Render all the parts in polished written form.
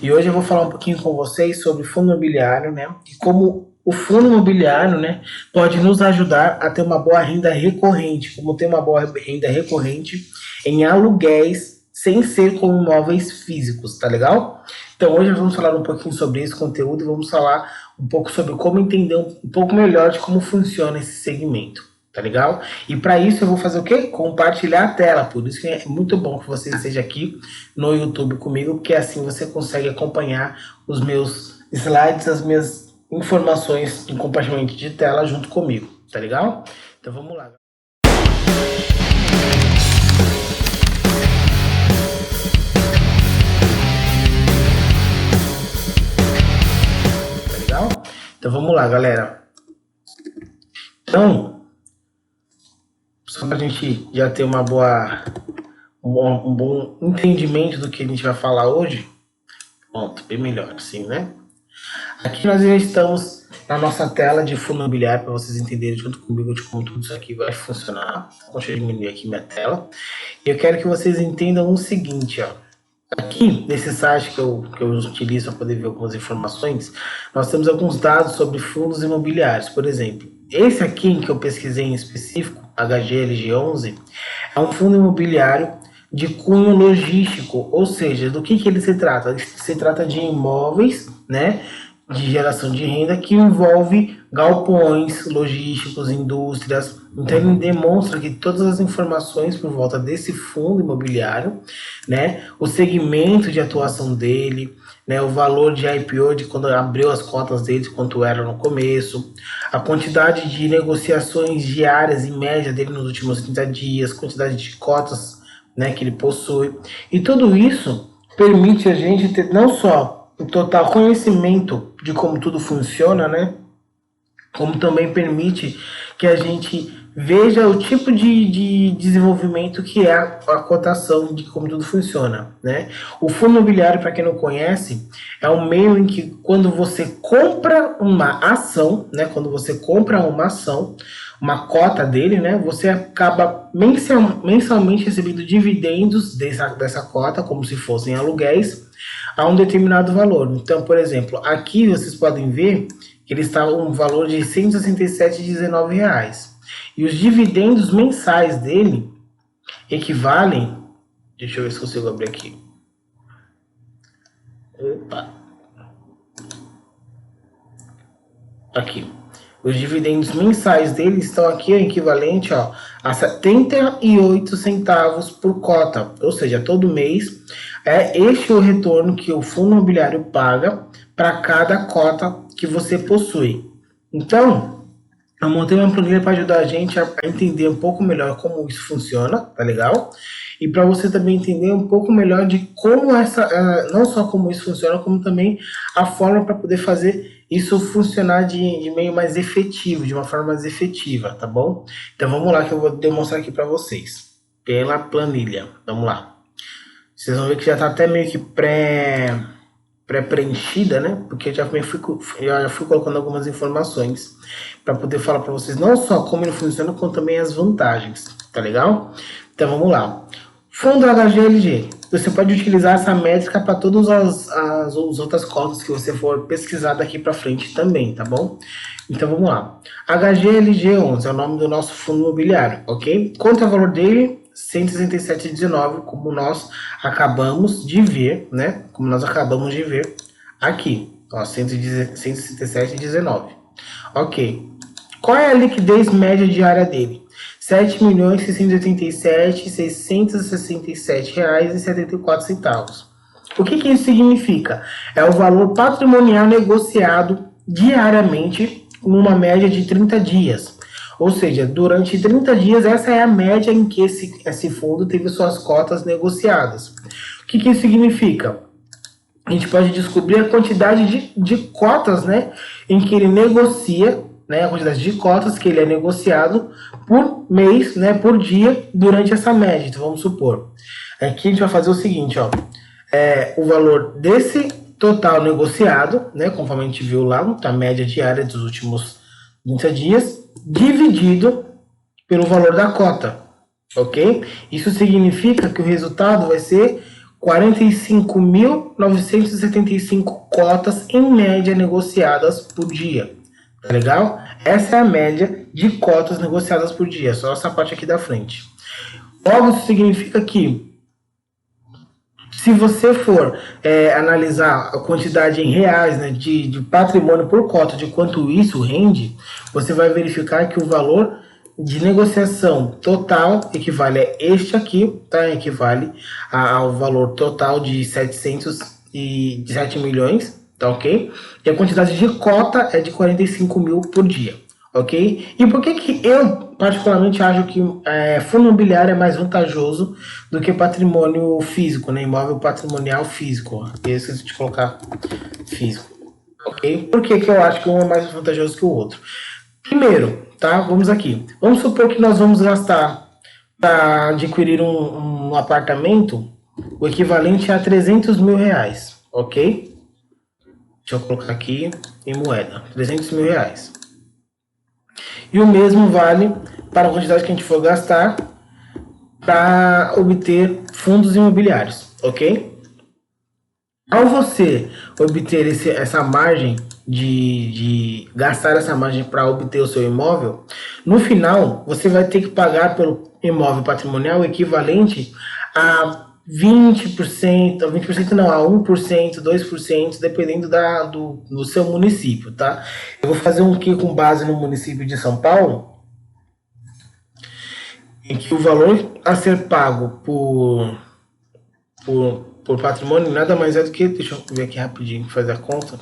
E hoje eu vou falar um pouquinho com vocês sobre fundo imobiliário, né? E como o fundo imobiliário, né, pode nos ajudar a ter uma boa renda recorrente, como ter uma boa renda recorrente em aluguéis sem ser com imóveis físicos, tá legal? Então hoje nós vamos falar um pouquinho sobre esse conteúdo e vamos falar um pouco sobre como entender um pouco melhor de como funciona esse segmento. Tá legal? E para isso eu vou fazer o quê? Compartilhar a tela. Por isso que é muito bom que você esteja aqui no YouTube comigo, porque assim você consegue acompanhar os meus slides, as minhas informações em compartilhamento de tela junto comigo. Tá legal? Então vamos lá. Tá legal? Então vamos lá, galera. Então, só para a gente já ter um bom entendimento do que a gente vai falar hoje. Pronto, bem melhor assim, né? Aqui nós já estamos na nossa tela de fundo imobiliário para vocês entenderem junto comigo de como tudo isso aqui vai funcionar. Deixa eu diminuir aqui minha tela. E eu quero que vocês entendam o seguinte, ó. Aqui, nesse site que eu utilizo para poder ver algumas informações, nós temos alguns dados sobre fundos imobiliários. Por exemplo, esse aqui que eu pesquisei em específico, HGLG11, é um fundo imobiliário de cunho logístico, ou seja, do que ele se trata? Ele se trata de imóveis, né, de geração de renda que envolve galpões, logísticos, indústrias. Então ele demonstra que todas as informações por volta desse fundo imobiliário, né, o segmento de atuação dele, né, o valor de IPO de quando abriu as cotas dele, quanto era no começo, a quantidade de negociações diárias em média dele nos últimos 30 dias, quantidade de cotas, né, que ele possui. E tudo isso permite a gente ter não só o total conhecimento de como tudo funciona, né? Como também permite que a gente veja o tipo de desenvolvimento que é a cotação de como tudo funciona, né? O fundo imobiliário, para quem não conhece, é um meio em que quando você compra uma ação, né? Quando você compra uma ação, uma cota dele, né? Você acaba mensalmente recebendo dividendos dessa cota, como se fossem aluguéis, a um determinado valor. Então, por exemplo, aqui vocês podem ver que ele está um valor de R$ 167,19. E os dividendos mensais dele equivalem... Deixa eu ver se consigo abrir aqui. Opa. Aqui. Os dividendos mensais dele estão aqui, equivalente, ó, a 78 centavos por cota. Ou seja, todo mês é este o retorno que o fundo imobiliário paga para cada cota que você possui. Então, eu montei uma planilha para ajudar a gente a entender um pouco melhor como isso funciona, tá legal? E para você também entender um pouco melhor de como não só como isso funciona, como também a forma para poder fazer isso funcionar de meio mais efetivo, de uma forma mais efetiva, tá bom? Então vamos lá que eu vou demonstrar aqui para vocês, pela planilha. Vamos lá. Vocês vão ver que já está até meio que pré-preenchida, né? Porque eu já fui colocando algumas informações para poder falar para vocês não só como ele funciona, como também as vantagens, tá legal? Então vamos lá. Fundo HGLG. Você pode utilizar essa métrica para todas as outras cotas que você for pesquisar daqui para frente também, tá bom? Então vamos lá. HGLG11 é o nome do nosso fundo imobiliário, ok? Quanto é o valor dele? 167,19, como nós acabamos de ver, né? Como nós acabamos de ver aqui, ó, 167,19. Ok. Qual é a liquidez média diária dele? R$ 7.687.667,74. O que isso significa? É o valor patrimonial negociado diariamente numa média de 30 dias. Ou seja, durante 30 dias, essa é a média em que esse fundo teve suas cotas negociadas. O que isso significa? A gente pode descobrir a quantidade de cotas, né, em que ele negocia, né, a quantidade de cotas que ele é negociado por mês, né, por dia, durante essa média. Então, vamos supor. Aqui a gente vai fazer o seguinte, ó. O valor desse total negociado, né, conforme a gente viu lá, a média diária dos últimos 30 dias, dividido pelo valor da cota, ok? Isso significa que o resultado vai ser 45.975 cotas em média negociadas por dia. Tá legal? Essa é a média de cotas negociadas por dia, só essa parte aqui da frente. Logo, isso significa que se você for analisar a quantidade em reais, né, de patrimônio por cota, de quanto isso rende, você vai verificar que o valor de negociação total equivale a este aqui, tá? Equivale ao valor total de 707 milhões, tá ok? E a quantidade de cota é de 45 mil por dia, ok? E por que eu particularmente acho que fundo imobiliário é mais vantajoso do que patrimônio físico, né? Imóvel patrimonial físico, eu esqueci de colocar físico, ok? Por que eu acho que um é mais vantajoso que o outro? Primeiro, tá? Vamos aqui. Vamos supor que nós vamos gastar para adquirir um apartamento o equivalente a 300 mil reais, ok? Deixa eu colocar aqui em moeda, 300 mil reais. E o mesmo vale para a quantidade que a gente for gastar para obter fundos imobiliários, ok? Ao você obter essa margem de gastar essa margem para obter o seu imóvel, no final você vai ter que pagar pelo imóvel patrimonial o equivalente a 20% não, a 1%, 2%, dependendo do seu município, tá? Eu vou fazer um aqui com base no município de São Paulo, em que o valor a ser pago por patrimônio nada mais é do que, deixa eu ver aqui rapidinho, fazer a conta,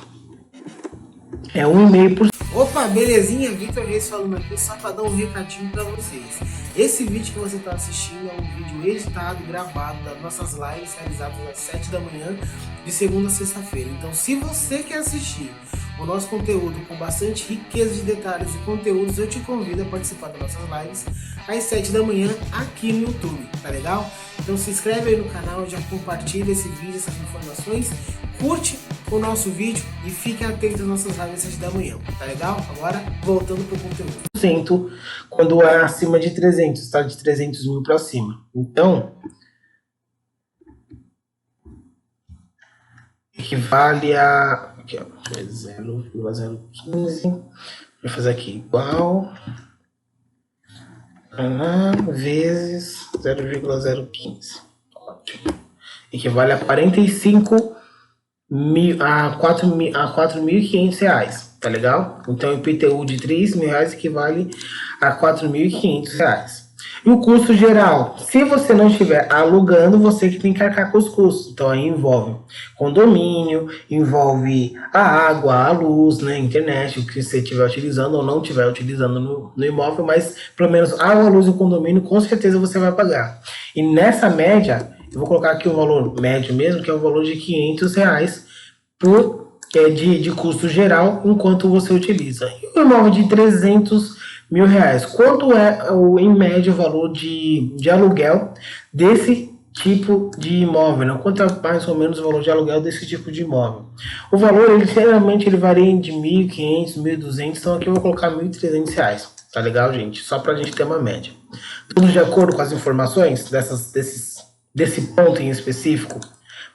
é 1,5%. Opa, belezinha? Vitor Reis falando aqui só para dar um recadinho para vocês. Esse vídeo que você está assistindo é um vídeo editado, gravado das nossas lives realizadas às 7 da manhã, de segunda a sexta-feira. Então, se você quer assistir o nosso conteúdo com bastante riqueza de detalhes e conteúdos, eu te convido a participar das nossas lives às 7 da manhã aqui no YouTube, tá legal? Então se inscreve aí no canal, já compartilha esse vídeo, essas informações, curte o nosso vídeo e fique atento às nossas lives às 7 da manhã, tá legal? Agora, voltando pro conteúdo. Quando é acima de 300, tá? De 300 mil para cima. Então, equivale a... Aqui, ó, 0,015. Vou fazer aqui igual... vezes 0,015. Ótimo. Equivale a 4.500 reais, tá legal? Então o IPTU de 3 mil reais equivale a 4.500 reais. E o custo geral, se você não estiver alugando, você que tem que arcar com os custos. Então aí envolve condomínio, envolve a água, a luz, né, internet, o que você estiver utilizando ou não estiver utilizando no imóvel, mas pelo menos água, luz e condomínio com certeza você vai pagar. E nessa média, eu vou colocar aqui o valor médio mesmo, que é o valor de 500 reais de custo geral enquanto você utiliza. E o imóvel de 300 mil reais, quanto é em média o valor de aluguel desse tipo de imóvel, né? Quanto é mais ou menos o valor de aluguel desse tipo de imóvel? O valor, geralmente varia de 1.500, 1.200, então aqui eu vou colocar 1.300 reais, tá legal, gente? Só pra gente ter uma média. Tudo de acordo com as informações desse ponto em específico?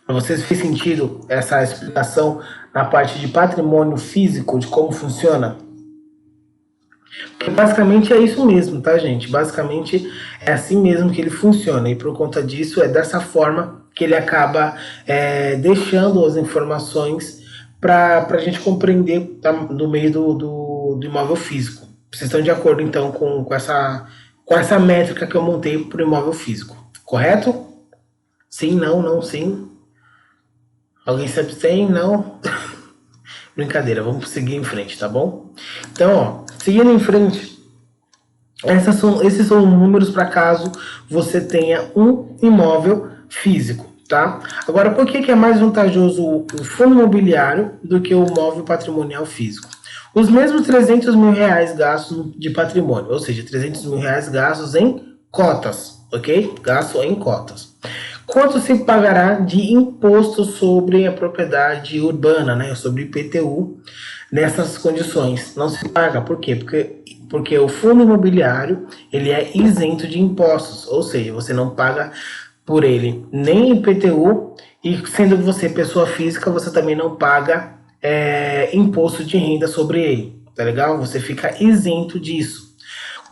Para vocês fez sentido essa explicação na parte de patrimônio físico, de como funciona? Porque basicamente é isso mesmo, tá, gente? Basicamente é assim mesmo que ele funciona. E por conta disso, é dessa forma que ele acaba deixando as informações para a gente compreender, tá, no meio do imóvel físico. Vocês estão de acordo, então, com essa métrica que eu montei para o imóvel físico, correto? Sim, não, não, sim. Alguém se abstém? Não. Brincadeira, vamos seguir em frente, tá bom? Então, ó, seguindo em frente, esses são números para caso você tenha um imóvel físico, tá? Agora, por que é mais vantajoso o fundo imobiliário do que o imóvel patrimonial físico? Os mesmos 300 mil reais gastos de patrimônio, ou seja, 300 mil reais gastos em cotas, ok? Gasto em cotas. Quanto se pagará de imposto sobre a propriedade urbana, né? Sobre IPTU, nessas condições? Não se paga. Por quê? Porque o fundo imobiliário ele é isento de impostos, ou seja, você não paga por ele nem IPTU, e sendo você pessoa física, você também não paga imposto de renda sobre ele, tá legal? Você fica isento disso.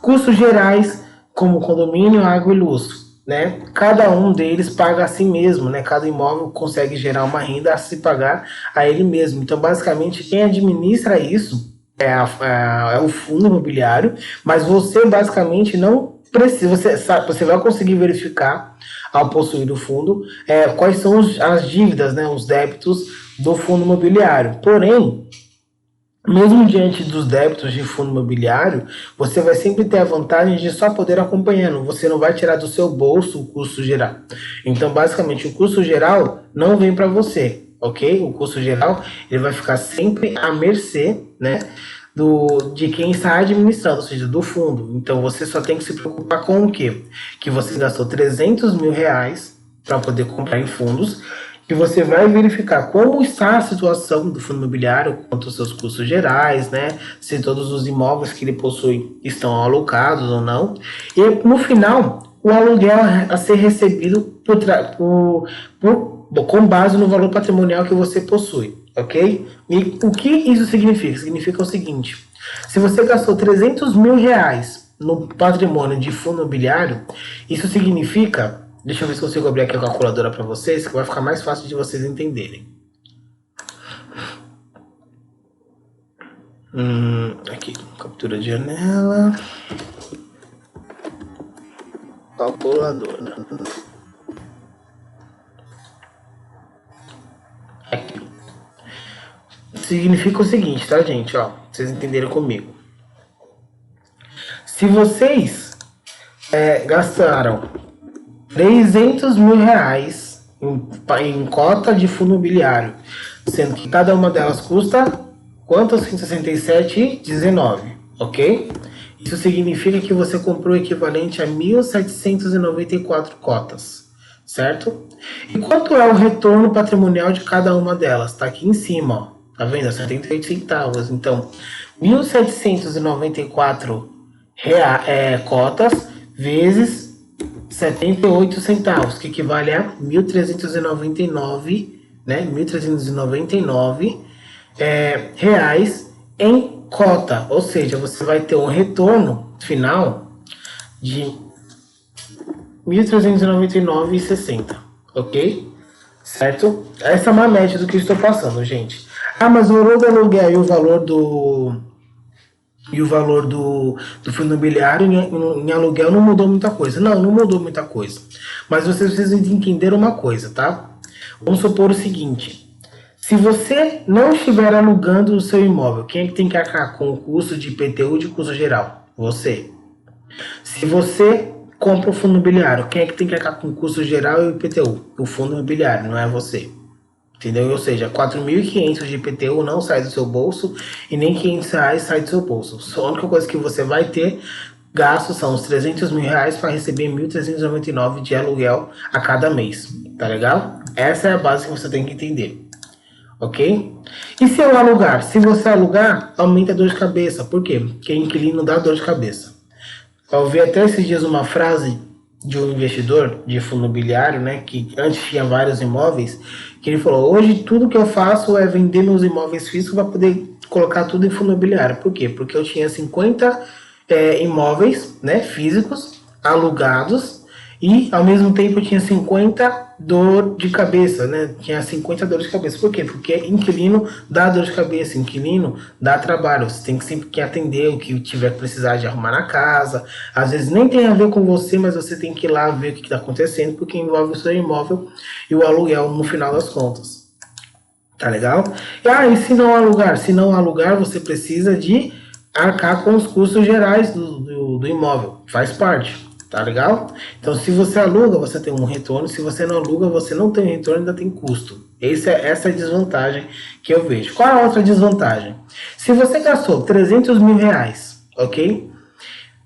Custos gerais, como condomínio, água e luz, né? Cada um deles paga a si mesmo, né? Cada imóvel consegue gerar uma renda a se pagar a ele mesmo. Então, basicamente, quem administra isso é o fundo imobiliário, mas você basicamente não precisa, você vai conseguir verificar ao possuir o fundo quais são as dívidas, né, os débitos do fundo imobiliário. Porém, mesmo diante dos débitos de fundo imobiliário, você vai sempre ter a vantagem de só poder acompanhando. Você não vai tirar do seu bolso o custo geral. Então, basicamente, o custo geral não vem para você, ok? O custo geral ele vai ficar sempre à mercê, né, de quem está administrando, ou seja, do fundo. Então, você só tem que se preocupar com o quê? Que você gastou 300 mil reais para poder comprar em fundos, que você vai verificar como está a situação do fundo imobiliário, quanto aos seus custos gerais, né? Se todos os imóveis que ele possui estão alocados ou não. E no final, o aluguel a ser recebido com base no valor patrimonial que você possui, ok? E o que isso significa? Significa o seguinte: se você gastou 300 mil reais no patrimônio de fundo imobiliário, isso significa. Deixa eu ver se consigo abrir aqui a calculadora para vocês, que vai ficar mais fácil de vocês entenderem. Aqui, captura de janela. Calculadora. Aqui. Significa o seguinte, tá, gente? Ó, pra vocês entenderem comigo. Se vocês gastaram 300 mil reais em cota de fundo imobiliário, sendo que cada uma delas custa quanto? 167,19, ok? Isso significa que você comprou o equivalente a 1.794 cotas, certo? E quanto é o retorno patrimonial de cada uma delas? Tá aqui em cima, ó. Tá vendo? 78 centavos. Então, 1.794 cotas vezes 78 centavos, que equivale a 1.399, né? 1.399 reais em cota. Ou seja, você vai ter um retorno final de 1.399,60, ok? Certo? Essa é uma média do que eu estou passando, gente. Ah, mas o valor do aluguel e o valor do fundo imobiliário em aluguel não mudou muita coisa. Não mudou muita coisa. Mas vocês precisam entender uma coisa, tá? Vamos supor o seguinte: se você não estiver alugando o seu imóvel, quem é que tem que arcar com o custo de IPTU de custo geral? Você. Se você compra o fundo imobiliário, quem é que tem que arcar com o custo geral e o IPTU? O fundo imobiliário, não é você. Entendeu? Ou seja, 4.500 de IPTU não sai do seu bolso e nem 500 reais sai do seu bolso. Só a única coisa que você vai ter gasto são os 300 mil reais para receber 1.399 de aluguel a cada mês. Tá legal? Essa é a base que você tem que entender. Ok? E se eu alugar? Se você alugar, aumenta a dor de cabeça. Por quê? Porque inquilino dá dor de cabeça. Eu ouvi até esses dias uma frase de um investidor de fundo imobiliário, né, que antes tinha vários imóveis, que ele falou: hoje tudo que eu faço é vender meus imóveis físicos para poder colocar tudo em fundo imobiliário. Por quê? Porque eu tinha 50 imóveis, né, físicos, alugados, e ao mesmo tempo eu tinha 50 dor de cabeça, né? Tinha 50 dores de cabeça. Por quê? Porque inquilino dá dor de cabeça, inquilino dá trabalho. Você tem que sempre que atender o que tiver que precisar de arrumar na casa. Às vezes nem tem a ver com você, mas você tem que ir lá ver o que está acontecendo, porque envolve o seu imóvel e o aluguel no final das contas. Tá legal? E se não alugar? Se não alugar, você precisa de arcar com os custos gerais do imóvel. Faz parte. Tá legal? Então, se você aluga, você tem um retorno. Se você não aluga, você não tem retorno, ainda tem custo. Essa é a desvantagem que eu vejo. Qual é a outra desvantagem? Se você gastou 300 mil reais, ok?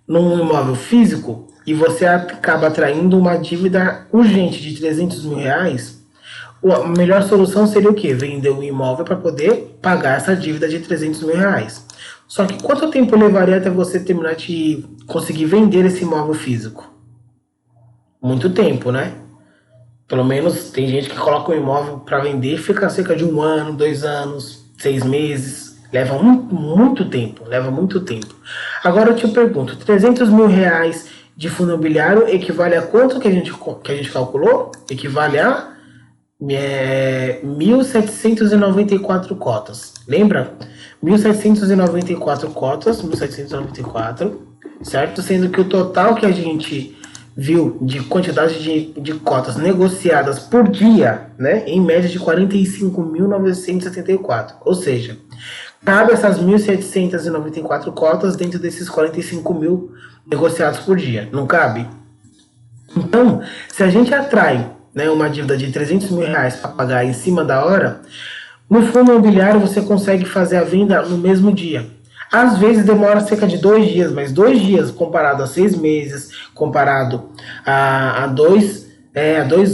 Num imóvel físico, e você acaba atraindo uma dívida urgente de 300 mil reais, a melhor solução seria o quê? Vender o imóvel para poder pagar essa dívida de 300 mil reais. Só que quanto tempo levaria até você terminar de conseguir vender esse imóvel físico? Muito tempo, né? Pelo menos tem gente que coloca um imóvel para vender, fica cerca de 1 ano, 2 anos, 6 meses. Leva muito tempo, leva muito tempo. Agora eu te pergunto, 300 mil reais de fundo imobiliário equivale a quanto que a gente calculou? Equivale a 1.794 cotas. Lembra? 1.794 cotas, 1.794, certo? Sendo que o total que a gente viu de quantidade de cotas negociadas por dia, né, em média de 45.974. Ou seja, cabe essas 1.794 cotas dentro desses 45 mil negociados por dia. Não cabe? Então, se a gente atrai, né, uma dívida de 300 mil reais para pagar em cima da hora, no fundo imobiliário você consegue fazer a venda no mesmo dia. Às vezes demora cerca de 2 dias, mas 2 dias comparado a 6 meses, comparado a 2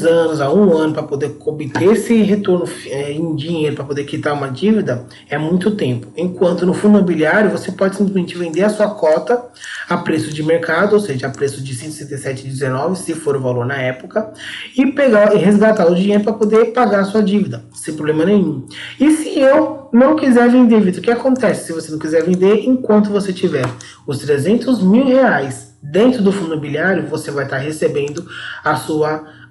anos, a 1 ano, para poder obter esse retorno em dinheiro, para poder quitar uma dívida, é muito tempo. Enquanto no fundo imobiliário você pode simplesmente vender a sua cota a preço de mercado, ou seja, a preço de R$ 167,19, se for o valor na época, e pegar e resgatar o dinheiro para poder pagar a sua dívida, sem problema nenhum. E se eu não quiser vender, Vitor, o que acontece se você não quiser vender? Enquanto você tiver os 300 mil reais dentro do fundo imobiliário, você vai estar recebendo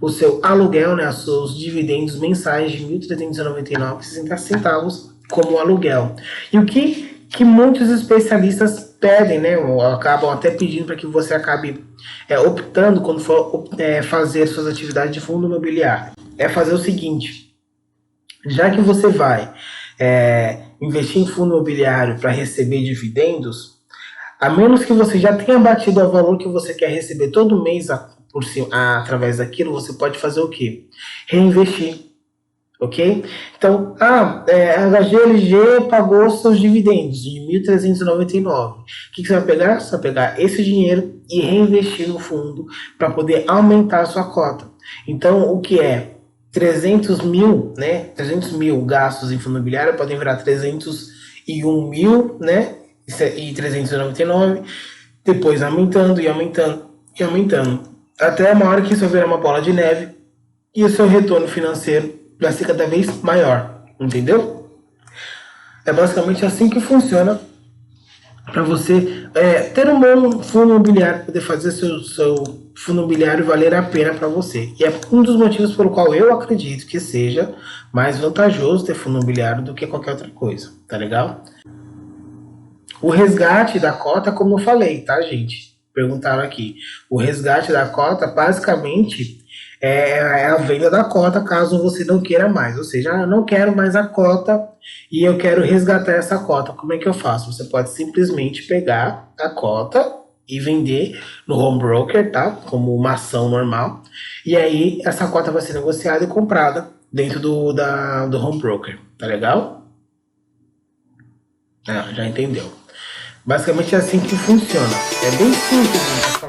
o seu aluguel, né, os seus dividendos mensais de R$ 1.399,60 como aluguel. E o que muitos especialistas pedem, né, ou acabam até pedindo para que você acabe optando quando for fazer suas atividades de fundo imobiliário, é fazer o seguinte: já que você vai investir em fundo imobiliário para receber dividendos, a menos que você já tenha batido o valor que você quer receber todo mês por cima, através daquilo, você pode fazer o quê? Reinvestir, ok? Então, a HGLG pagou seus dividendos de 1.399. O que você vai pegar? Você vai pegar esse dinheiro e reinvestir no fundo para poder aumentar a sua cota. Então, o que é 300 mil, né? 300 mil gastos em fundo imobiliário podem virar 301 mil, né? E 399, depois aumentando e aumentando e aumentando, até uma hora que isso vai virar uma bola de neve e o seu retorno financeiro vai ser cada vez maior, entendeu? É basicamente assim que funciona para você ter um bom fundo imobiliário, poder fazer seu fundo imobiliário valer a pena para você. E é um dos motivos pelo qual eu acredito que seja mais vantajoso ter fundo imobiliário do que qualquer outra coisa, tá legal? O resgate da cota, como eu falei, tá, gente? Perguntaram aqui. O resgate da cota, basicamente, é a venda da cota, caso você não queira mais. Ou seja, eu não quero mais a cota e eu quero resgatar essa cota. Como é que eu faço? Você pode simplesmente pegar a cota e vender no home broker, tá? Como uma ação normal. E aí, essa cota vai ser negociada e comprada dentro do home broker. Tá legal? Já entendeu. Basicamente é assim que funciona. É bem simples.